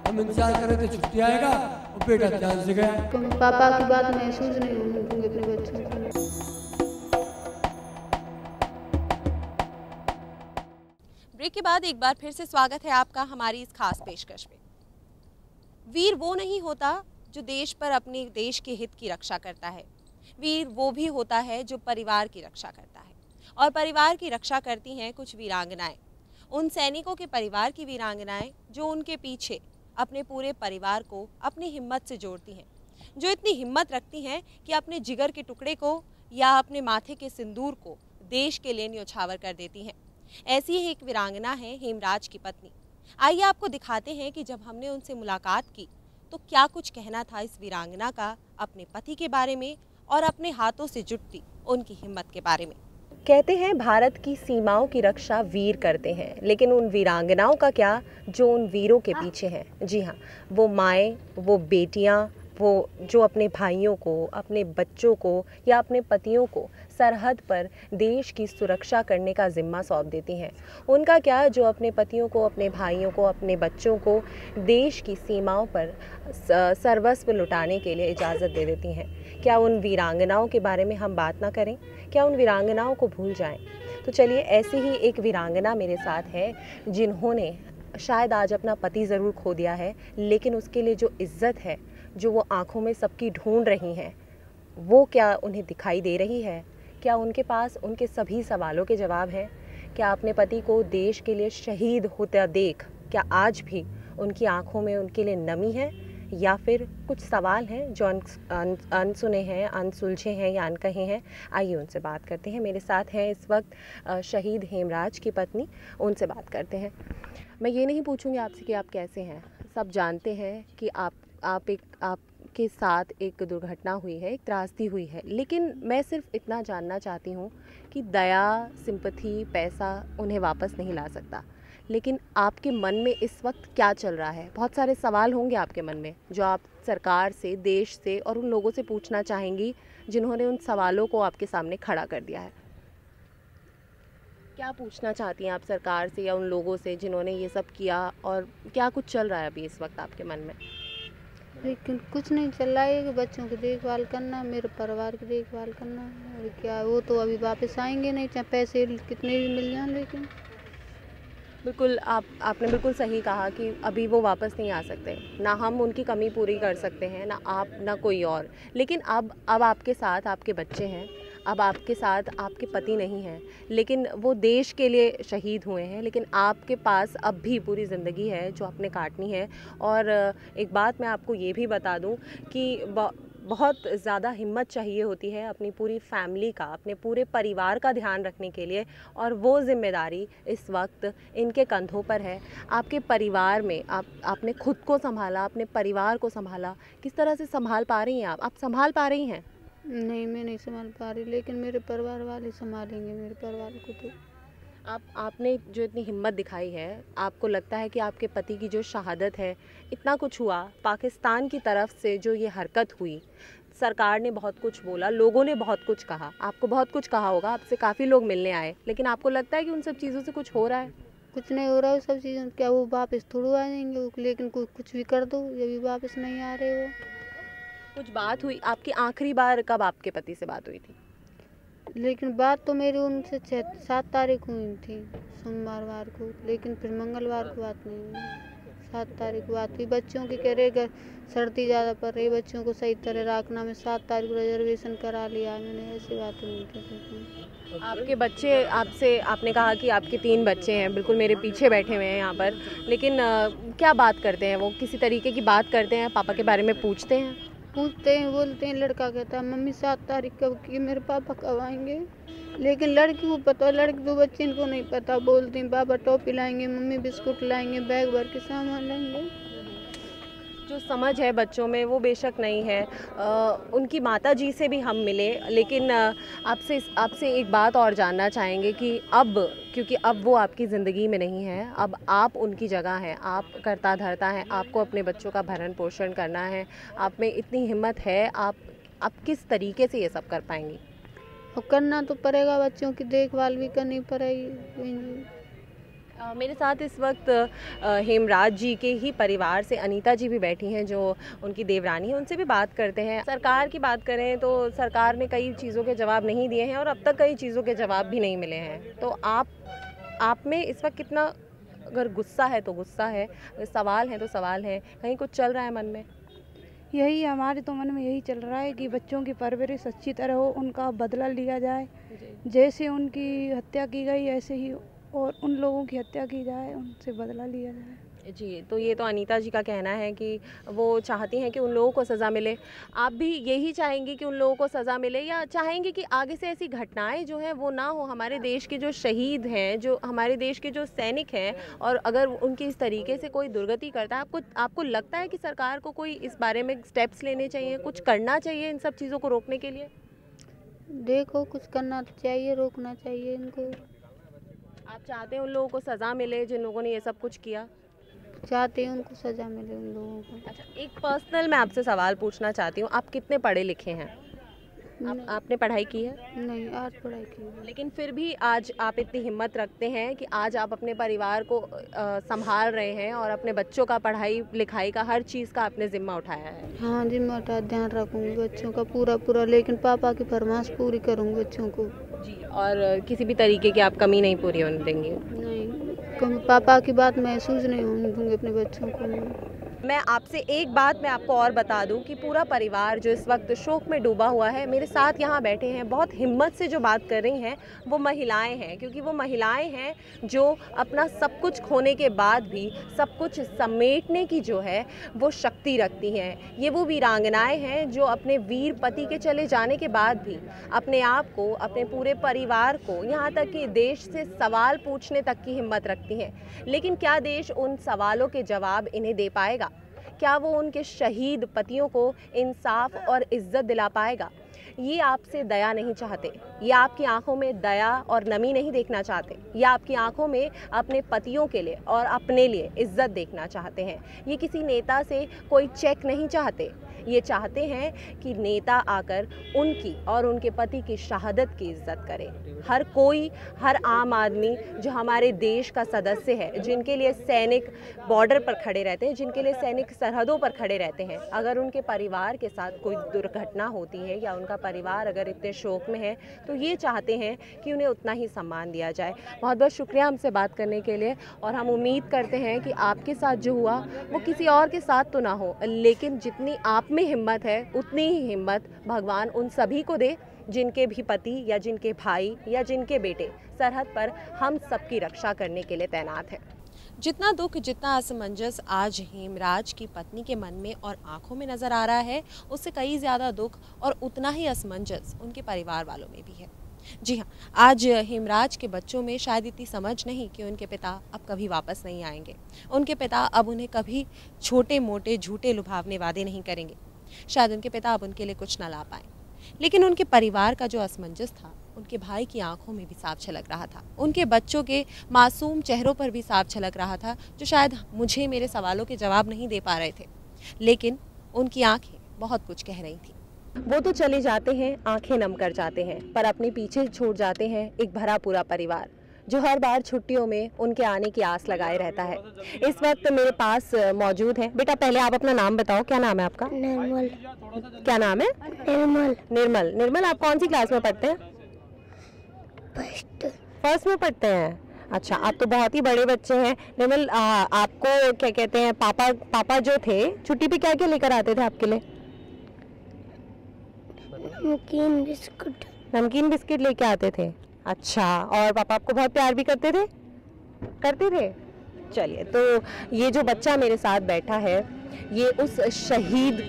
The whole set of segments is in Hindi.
हम इंतजार कर रहे थे छुट्टी आएगा और बेटा ध्यान से गया। पापा की बात महसूस नहीं होने दूंगी अपने बच्चों को। ब्रेक के बाद एक बार फिर से स्वागत है आपका हमारी इस खास पेशकश में। वीर वो नहीं होता जो देश पर अपने देश के हित की रक्षा करता है, वीर वो भी होता है जो परिवार की रक्षा करता है। और परिवार की रक्षा करती हैं कुछ वीरांगनाएं, उन सैनिकों के परिवार की वीरांगनाएं जो उनके पीछे अपने पूरे परिवार को अपनी हिम्मत से जोड़ती हैं, जो इतनी हिम्मत रखती हैं कि अपने जिगर के टुकड़े को या अपने माथे के सिंदूर को देश के लिए न्योछावर कर देती हैं। ऐसी ही एक वीरांगना है हेमराज की पत्नी। आइए आपको दिखाते हैं कि जब हमने उनसे मुलाकात की तो क्या कुछ कहना था इस वीरांगना का अपने पति के बारे में और अपने हाथों से जुटती उनकी हिम्मत के बारे में। कहते हैं भारत की सीमाओं की रक्षा वीर करते हैं, लेकिन उन वीरांगनाओं का क्या जो उन वीरों के पीछे हैं। जी हाँ, वो माएँ, वो बेटियाँ, वो जो अपने भाइयों को, अपने बच्चों को या अपने पतियों को सरहद पर देश की सुरक्षा करने का जिम्मा सौंप देती हैं। उनका क्या जो अपने पतियों को, अपने भाइयों को, अपने बच्चों को देश की सीमाओं पर सर्वस्व लुटाने के लिए इजाज़त दे देती हैं। क्या उन वीरांगनाओं के बारे में हम बात ना करें? क्या उन वीरांगनाओं को भूल जाएं? तो चलिए, ऐसी ही एक वीरांगना मेरे साथ है जिन्होंने शायद आज अपना पति ज़रूर खो दिया है, लेकिन उसके लिए जो इज़्ज़त है, जो वो आँखों में सबकी ढूंढ रही हैं, वो क्या उन्हें दिखाई दे रही है? क्या उनके पास उनके सभी सवालों के जवाब हैं? क्या अपने पति को देश के लिए शहीद होता देख क्या आज भी उनकी आंखों में उनके लिए नमी है, या फिर कुछ सवाल हैं जो अनसुने हैं, अनसुलझे हैं या अनकहे हैं? आइए उनसे बात करते हैं। मेरे साथ हैं इस वक्त शहीद हेमराज की पत्नी, उनसे बात करते हैं। मैं ये नहीं पूछूंगी आपसे कि आप कैसे हैं, सब जानते हैं कि आपके साथ एक दुर्घटना हुई है, एक त्रासदी हुई है, लेकिन मैं सिर्फ इतना जानना चाहती हूँ कि दया, सिंपैथी, पैसा उन्हें वापस नहीं ला सकता, लेकिन आपके मन में इस वक्त क्या चल रहा है? बहुत सारे सवाल होंगे आपके मन में जो आप सरकार से, देश से और उन लोगों से पूछना चाहेंगी जिन्होंने उन सवालों को आपके सामने खड़ा कर दिया है। क्या पूछना चाहती हैं आप सरकार से या उन लोगों से जिन्होंने ये सब किया, और क्या कुछ चल रहा है अभी इस वक्त आपके मन में? लेकिन कुछ नहीं चल रहा है कि बच्चों की देखभाल करना, मेरे परिवार की देखभाल करना, और क्या वो तो अभी वापस आएंगे नहीं, चाहे पैसे कितने भी मिल जाएं। लेकिन बिल्कुल, आपने बिल्कुल सही कहा कि अभी वो वापस नहीं आ सकते, ना हम उनकी कमी पूरी कर सकते हैं, ना आप, ना कोई और। लेकिन अब आपके साथ आपके बच्चे हैं, अब आपके साथ आपके पति नहीं हैं, लेकिन वो देश के लिए शहीद हुए हैं, लेकिन आपके पास अब भी पूरी ज़िंदगी है जो आपने काटनी है। और एक बात मैं आपको ये भी बता दूं कि बहुत ज़्यादा हिम्मत चाहिए होती है अपनी पूरी फैमिली का, अपने पूरे परिवार का ध्यान रखने के लिए, और वो जिम्मेदारी इस वक्त इनके कंधों पर है। आपके परिवार में आपने खुद को संभाला, अपने परिवार को संभाला, किस तरह से संभाल पा रही हैं आप संभाल पा रही हैं? नहीं, मैं नहीं संभाल पा रही, लेकिन मेरे परिवार वाले संभालेंगे मेरे परिवार को। तो आपने जो इतनी हिम्मत दिखाई है, आपको लगता है कि आपके पति की जो शहादत है, इतना कुछ हुआ, पाकिस्तान की तरफ से जो ये हरकत हुई, सरकार ने बहुत कुछ बोला, लोगों ने बहुत कुछ कहा, आपको बहुत कुछ कहा होगा, आपसे काफ़ी लोग मिलने आए, लेकिन आपको लगता है कि उन सब चीज़ों से कुछ हो रहा है? कुछ नहीं हो रहा है सब चीज़ें। क्या वो वापस थोड़ा आ जाएंगे? लेकिन कुछ भी कर दो, ये भी वापस नहीं आ रहे। वो कुछ बात हुई आपकी? आखिरी बार कब आपके पति से बात हुई थी? लेकिन बात तो मेरी उनसे 7 तारीख को हुई थी, सोमवार को, लेकिन फिर मंगलवार को बात नहीं हुई। 7 तारीख को बात हुई। बच्चों की कह रहे सर्दी ज़्यादा पड़ रही, बच्चों को सही तरह रखना, मैं 7 तारीख को रिजर्वेशन करा लिया मैंने। ऐसी बात नहीं थी। आपके बच्चे आपने कहा कि आपके 3 बच्चे हैं, बिल्कुल मेरे पीछे बैठे हुए हैं यहाँ पर, लेकिन क्या बात करते हैं वो? किसी तरीके की बात करते हैं? पापा के बारे में पूछते हैं? पूछते हैं, बोलते हैं। लड़का कहता है मम्मी 7 तारीख कब की, मेरे पापा कब आएंगे? लेकिन लड़की को पता, लड़की तो बच्चे इनको नहीं पता। बोलते हैं पापा टॉफी लाएंगे, मम्मी बिस्कुट लाएंगे, बैग भर के सामान लाएंगे। जो समझ है बच्चों में वो बेशक नहीं है। उनकी माताजी से भी हम मिले, लेकिन आपसे एक बात और जानना चाहेंगे कि अब, क्योंकि अब वो आपकी ज़िंदगी में नहीं है, अब आप उनकी जगह हैं, आप करता धरता हैं, आपको अपने बच्चों का भरण पोषण करना है, आप में इतनी हिम्मत है, आप किस तरीके से ये सब कर पाएंगी? और करना तो पड़ेगा, बच्चों की देखभाल भी करनी पड़ेगी। मेरे साथ इस वक्त हेमराज जी के ही परिवार से अनीता जी भी बैठी हैं, जो उनकी देवरानी है। उनसे भी बात करते हैं। सरकार की बात करें तो सरकार ने कई चीज़ों के जवाब नहीं दिए हैं और अब तक कई चीज़ों के जवाब भी नहीं मिले हैं। तो आप में इस वक्त कितना, अगर गुस्सा है तो गुस्सा है, सवाल है तो सवाल है, कहीं कुछ चल रहा है मन में? यही हमारे तो मन में यही चल रहा है कि बच्चों की परवरिश अच्छी तरह हो, उनका बदला लिया जाए। जैसे उनकी हत्या की गई ऐसे ही और उन लोगों की हत्या की जाए, उनसे बदला लिया जाए। जी, तो ये तो अनीता जी का कहना है कि वो चाहती हैं कि उन लोगों को सज़ा मिले। आप भी यही चाहेंगी कि उन लोगों को सज़ा मिले, या चाहेंगे कि आगे से ऐसी घटनाएं जो हैं वो ना हो? हमारे देश के जो शहीद हैं, जो हमारे देश के जो सैनिक हैं, और अगर उनकी इस तरीके से कोई दुर्गति करता है, आपको लगता है कि सरकार को कोई इस बारे में स्टेप्स लेने चाहिए, कुछ करना चाहिए इन सब चीज़ों को रोकने के लिए? देखो, कुछ करना चाहिए, रोकना चाहिए इनको। आप चाहते हैं उन लोगों को सज़ा मिले जिन लोगों ने ये सब कुछ किया? चाहते हैं उनको सज़ा मिले उन लोगों को। अच्छा, एक पर्सनल मैं आपसे सवाल पूछना चाहती हूँ। आप कितने पढ़े लिखे हैं? आपने पढ़ाई की है? नहीं, आज पढ़ाई की है। लेकिन फिर भी आज आप इतनी हिम्मत रखते हैं कि आज आप अपने परिवार को संभाल रहे हैं और अपने बच्चों का पढ़ाई लिखाई का हर चीज़ का आपने जिम्मा उठाया है। हाँ, जिम्मा उठा, ध्यान रखूँगी बच्चों का पूरा, लेकिन पापा की फरमाइश पूरी करूँगी बच्चों को। जी, और किसी भी तरीके की आप कमी नहीं पूरी होने देंगे? नहीं, पापा की बात महसूस नहीं होने दूँगी अपने बच्चों को। मैं आपसे एक बात मैं आपको और बता दूं कि पूरा परिवार जो इस वक्त शोक में डूबा हुआ है, मेरे साथ यहाँ बैठे हैं, बहुत हिम्मत से जो बात कर रही हैं वो महिलाएं हैं, क्योंकि वो महिलाएं हैं जो अपना सब कुछ खोने के बाद भी सब कुछ समेटने की जो है वो शक्ति रखती हैं। ये वो वीरांगनाएं हैं जो अपने वीर पति के चले जाने के बाद भी अपने आप को, अपने पूरे परिवार को, यहाँ तक कि देश से सवाल पूछने तक की हिम्मत रखती हैं। लेकिन क्या देश उन सवालों के जवाब इन्हें दे पाएगा? क्या वो उनके शहीद पतियों को इंसाफ और इज्जत दिला पाएगा? ये आपसे दया नहीं चाहते, ये आपकी आंखों में दया और नमी नहीं देखना चाहते, ये आपकी आंखों में अपने पतियों के लिए और अपने लिए इज्जत देखना चाहते हैं। ये किसी नेता से कोई चेक नहीं चाहते, ये चाहते हैं कि नेता आकर उनकी और उनके पति की शहादत की इज्जत करे। हर कोई, हर आम आदमी जो हमारे देश का सदस्य है, जिनके लिए सैनिक बॉर्डर पर खड़े रहते हैं, जिनके लिए सैनिक सरहदों पर खड़े रहते हैं, अगर उनके परिवार के साथ कोई दुर्घटना होती है या उनका परिवार अगर इतने शोक में है, तो ये चाहते हैं कि उन्हें उतना ही सम्मान दिया जाए। बहुत बहुत शुक्रिया हमसे बात करने के लिए, और हम उम्मीद करते हैं कि आपके साथ जो हुआ वो किसी और के साथ तो ना हो, लेकिन जितनी आप में हिम्मत है उतनी ही हिम्मत भगवान उन सभी को दे जिनके भी पति या जिनके भाई या जिनके बेटे सरहद पर हम सबकी रक्षा करने के लिए तैनात हैं। जितना दुख, जितना असमंजस आज हेमराज की पत्नी के मन में और आंखों में नज़र आ रहा है, उससे कई ज़्यादा दुख और उतना ही असमंजस उनके परिवार वालों में भी है। जी हाँ, आज हेमराज के बच्चों में शायद इतनी समझ नहीं कि उनके पिता अब कभी वापस नहीं आएंगे। उनके पिता अब उन्हें कभी छोटे मोटे झूठे लुभावने वादे नहीं करेंगे। शायद उनके पिता अब उनके लिए कुछ न ला पाएं, लेकिन उनके परिवार का जो असमंजस था उनके भाई की आंखों में भी साफ झलक रहा था, उनके बच्चों के मासूम चेहरों पर भी साफ झलक रहा था, जो शायद मुझे मेरे सवालों के जवाब नहीं दे पा रहे थे, लेकिन उनकी आंखें बहुत कुछ कह रही थी। वो तो चले जाते हैं, आंखें नम कर जाते हैं, पर अपने पीछे छोड़ जाते हैं एक भरा पूरा परिवार जो हर बार छुट्टियों में उनके आने की आस लगाए रहता है। इस वक्त मेरे पास मौजूद है। बेटा, पहले आप अपना नाम बताओ, क्या नाम है आपका? निर्मल। क्या नाम है? निर्मल। निर्मल। निर्मल, आप कौन सी क्लास में पढ़ते हैं? फर्स्ट में पढ़ते हैं। अच्छा, आप तो बहुत ही बड़े बच्चे हैं। निर्मल, आपको क्या कहते हैं, पापा जो थे छुट्टी पे क्या क्या लेकर आते थे आपके लिए? नमकीन बिस्कुट। नमकीन बिस्किट लेके आते थे। अच्छा, और पापा आपको बहुत प्यार भी करते थे? चलिए, तो ये जो बच्चा मेरे साथ बैठा है ये उस शहीद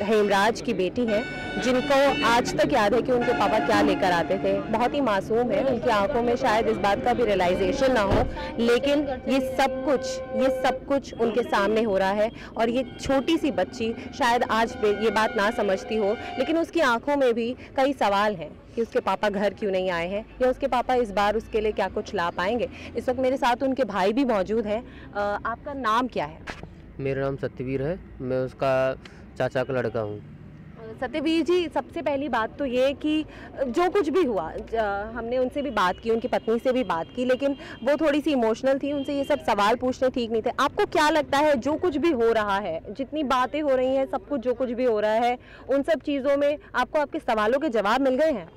हेमराज की बेटी है, जिनको आज तक याद है कि उनके पापा क्या लेकर आते थे। बहुत ही मासूम है, उनकी आंखों में शायद इस बात का भी रियलाइजेशन ना हो, लेकिन ये सब कुछ उनके सामने हो रहा है। और ये छोटी सी बच्ची शायद आज ये बात ना समझती हो, लेकिन उसकी आंखों में भी कई सवाल हैं कि उसके पापा घर क्यों नहीं आए हैं, या उसके पापा इस बार उसके लिए क्या कुछ ला पाएंगे। इस वक्त मेरे साथ उनके भाई भी मौजूद हैं। आपका नाम क्या है? मेरा नाम सत्यवीर है, मैं उसका चाचा का लड़का हूँ। सत्यवीर जी, सबसे पहली बात तो ये कि जो कुछ भी हुआ, हमने उनसे भी बात की, उनकी पत्नी से भी बात की, लेकिन वो थोड़ी सी इमोशनल थी, उनसे ये सब सवाल पूछने ठीक नहीं थे। आपको क्या लगता है जो कुछ भी हो रहा है, जितनी बातें हो रही हैं, सब कुछ जो कुछ भी हो रहा है, उन सब चीज़ों में आपको आपके सवालों के जवाब मिल गए हैं?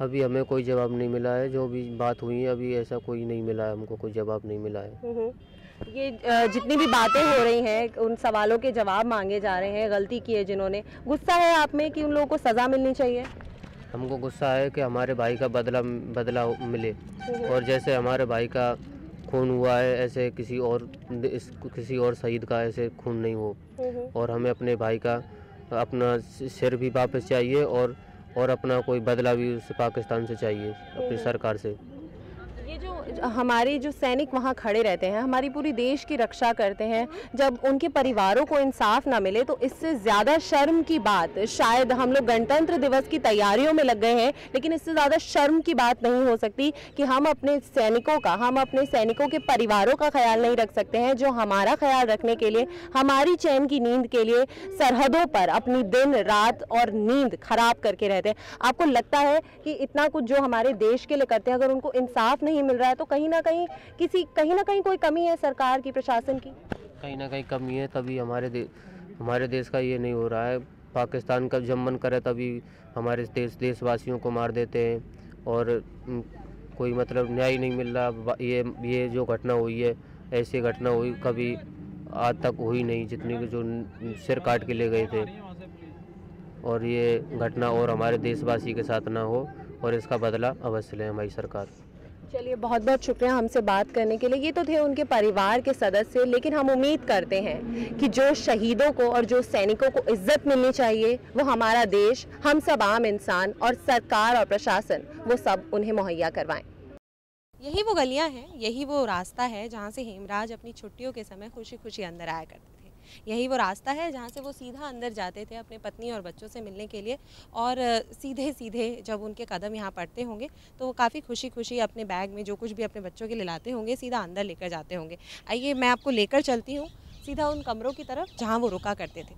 अभी हमें कोई जवाब नहीं मिला है। जो भी बात हुई है अभी ऐसा कोई नहीं मिला है, हमको कोई जवाब नहीं मिला है। ये जितनी भी बातें हो रही हैं, उन सवालों के जवाब मांगे जा रहे हैं, गलती की है जिन्होंने, गुस्सा है आप में कि उन लोगों को सज़ा मिलनी चाहिए? हमको गुस्सा है कि हमारे भाई का बदला मिले, और जैसे हमारे भाई का खून हुआ है ऐसे किसी और शहीद का ऐसे खून नहीं हो, और हमें अपने भाई का अपना सिर भी वापस चाहिए, और अपना कोई बदला भी उस पाकिस्तान से चाहिए, अपनी सरकार से। ये जो हमारे जो सैनिक वहाँ खड़े रहते हैं, हमारी पूरी देश की रक्षा करते हैं, जब उनके परिवारों को इंसाफ ना मिले तो इससे ज़्यादा शर्म की बात, शायद हम लोग गणतंत्र दिवस की तैयारियों में लग गए हैं, लेकिन इससे ज़्यादा शर्म की बात नहीं हो सकती कि हम अपने सैनिकों के परिवारों का ख्याल नहीं रख सकते हैं, जो हमारा ख्याल रखने के लिए, हमारी चैन की नींद के लिए सरहदों पर अपनी दिन रात और नींद खराब करके रहते हैं। आपको लगता है कि इतना कुछ जो हमारे देश के लिए करते हैं, अगर उनको इंसाफ नहीं मिल रहा है तो कहीं ना कहीं कोई कमी है सरकार की, प्रशासन की? कहीं ना कहीं कमी है, तभी हमारे देश का ये नहीं हो रहा है। पाकिस्तान का जब मन करे तभी हमारे देशवासियों को मार देते हैं, और कोई मतलब न्याय नहीं मिल रहा। ये जो घटना हुई है, ऐसी घटना हुई कभी आज तक हुई नहीं, जितनी जो सिर काट के ले गए थे, और ये घटना और हमारे देशवासी के साथ ना हो, और इसका बदला अवश्य लें हमारी सरकार। चलिए, बहुत बहुत शुक्रिया हमसे बात करने के लिए। ये तो थे उनके परिवार के सदस्य, लेकिन हम उम्मीद करते हैं कि जो शहीदों को और जो सैनिकों को इज्जत मिलनी चाहिए, वो हमारा देश, हम सब आम इंसान और सरकार और प्रशासन, वो सब उन्हें मुहैया करवाएं। यही वो गलियां हैं, यही वो रास्ता है जहाँ से हेमराज अपनी छुट्टियों के समय खुशी खुशी अंदर आया करते थे। यही वो रास्ता है जहाँ से वो सीधा अंदर जाते थे अपने पत्नी और बच्चों से मिलने के लिए, और सीधे सीधे जब उनके कदम यहाँ पड़ते होंगे तो वो काफ़ी खुशी खुशी अपने बैग में जो कुछ भी अपने बच्चों के लिए लाते होंगे सीधा अंदर लेकर जाते होंगे। आइए मैं आपको लेकर चलती हूँ सीधा उन कमरों की तरफ जहाँ वो रुका करते थे।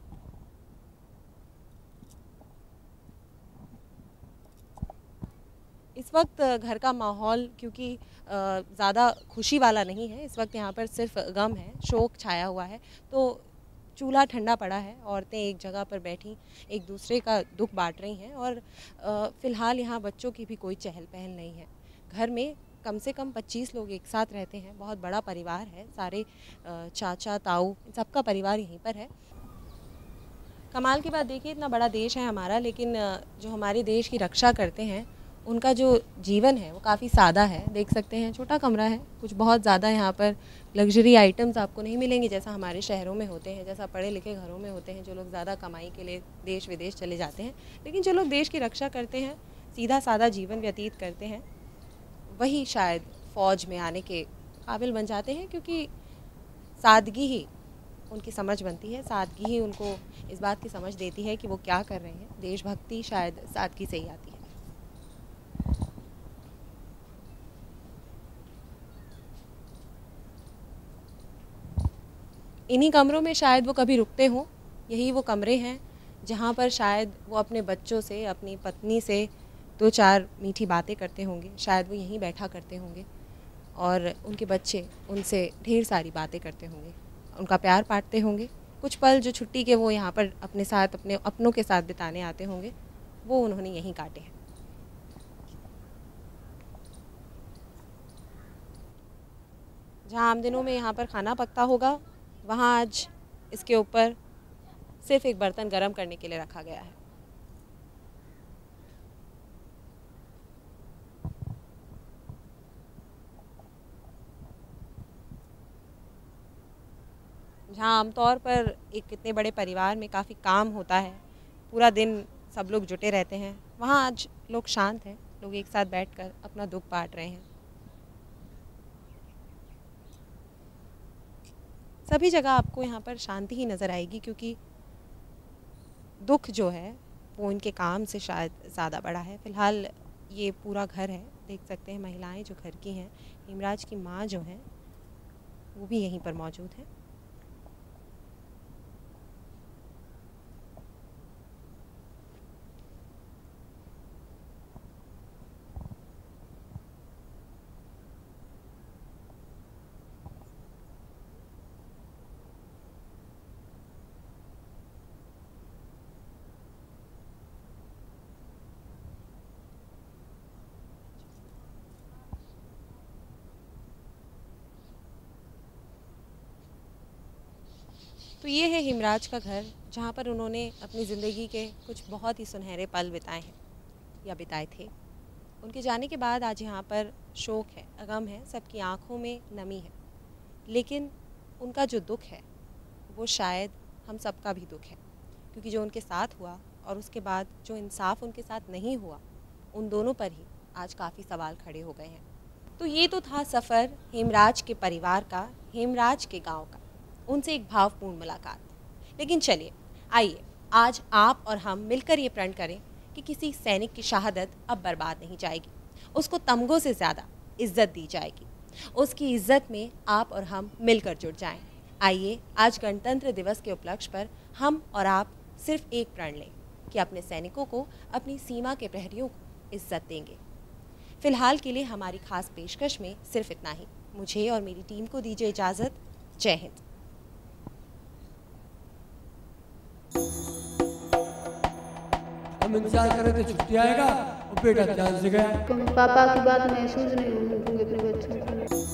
इस वक्त घर का माहौल क्योंकि ज़्यादा खुशी वाला नहीं है, इस वक्त यहाँ पर सिर्फ गम है, शोक छाया हुआ है। तो चूल्हा ठंडा पड़ा है, औरतें एक जगह पर बैठी एक दूसरे का दुख बांट रही हैं, और फ़िलहाल यहाँ बच्चों की भी कोई चहल पहल नहीं है। घर में कम से कम 25 लोग एक साथ रहते हैं, बहुत बड़ा परिवार है, सारे चाचा ताऊ सबका परिवार यहीं पर है। कमाल की बात देखिए, इतना बड़ा देश है हमारा, लेकिन जो हमारे देश की रक्षा करते हैं उनका जो जीवन है वो काफ़ी सादा है। देख सकते हैं छोटा कमरा है, कुछ बहुत ज़्यादा यहाँ पर लग्जरी आइटम्स आपको नहीं मिलेंगे जैसा हमारे शहरों में होते हैं, जैसा पढ़े लिखे घरों में होते हैं, जो लोग ज़्यादा कमाई के लिए देश विदेश चले जाते हैं। लेकिन जो लोग देश की रक्षा करते हैं, सीधा सादा जीवन व्यतीत करते हैं, वही शायद फ़ौज में आने के काबिल बन जाते हैं, क्योंकि सादगी ही उनकी समझ बनती है, सादगी ही उनको इस बात की समझ देती है कि वो क्या कर रहे हैं। देशभक्ति शायद सादगी से ही आती है। इन्हीं कमरों में शायद वो कभी रुकते हों, यही वो कमरे हैं जहाँ पर शायद वो अपने बच्चों से, अपनी पत्नी से 2-4 मीठी बातें करते होंगे, शायद वो यहीं बैठा करते होंगे, और उनके बच्चे उनसे ढेर सारी बातें करते होंगे, उनका प्यार बांटते होंगे। कुछ पल जो छुट्टी के वो यहाँ पर अपने साथ, अपने अपनों के साथ बिताने आते होंगे, वो उन्होंने यहीं काटे हैं। जहाँ आम दिनों में यहाँ पर खाना पकता होगा, वहाँ आज इसके ऊपर सिर्फ एक बर्तन गर्म करने के लिए रखा गया है। जहाँ आमतौर पर एक इतने बड़े परिवार में काफ़ी काम होता है, पूरा दिन सब लोग जुटे रहते हैं, वहाँ आज लोग शांत हैं, लोग एक साथ बैठकर अपना दुख बांट रहे हैं। सभी जगह आपको यहाँ पर शांति ही नज़र आएगी, क्योंकि दुख जो है वो इनके काम से शायद ज़्यादा बड़ा है। फ़िलहाल ये पूरा घर है, देख सकते हैं महिलाएं जो घर की हैं, हेमराज की माँ जो हैं वो भी यहीं पर मौजूद है। तो ये है हेमराज का घर, जहाँ पर उन्होंने अपनी ज़िंदगी के कुछ बहुत ही सुनहरे पल बिताए हैं या बिताए थे। उनके जाने के बाद आज यहाँ पर शोक है, गम है, सबकी आंखों में नमी है। लेकिन उनका जो दुख है वो शायद हम सबका भी दुख है, क्योंकि जो उनके साथ हुआ और उसके बाद जो इंसाफ उनके साथ नहीं हुआ, उन दोनों पर ही आज काफ़ी सवाल खड़े हो गए हैं। तो ये तो था सफ़र हेमराज के परिवार का, हेमराज के गांव का, उनसे एक भावपूर्ण मुलाकात। लेकिन चलिए, आइए आज आप और हम मिलकर ये प्रण करें कि किसी सैनिक की शहादत अब बर्बाद नहीं जाएगी, उसको तमगों से ज़्यादा इज्जत दी जाएगी। उसकी इज्जत में आप और हम मिलकर जुट जाएं। आइए आज गणतंत्र दिवस के उपलक्ष्य पर हम और आप सिर्फ एक प्रण लें कि अपने सैनिकों को, अपनी सीमा के प्रहरियों को इज्जत देंगे। फिलहाल के लिए हमारी खास पेशकश में सिर्फ इतना ही। मुझे और मेरी टीम को दीजिए इजाज़त। जय हिंद। हम इंतजार कर रहे थे छुट्टी आएगा और बेटा जान से गया। पापा की बात महसूस नहीं होंगे अपने बच्चों को।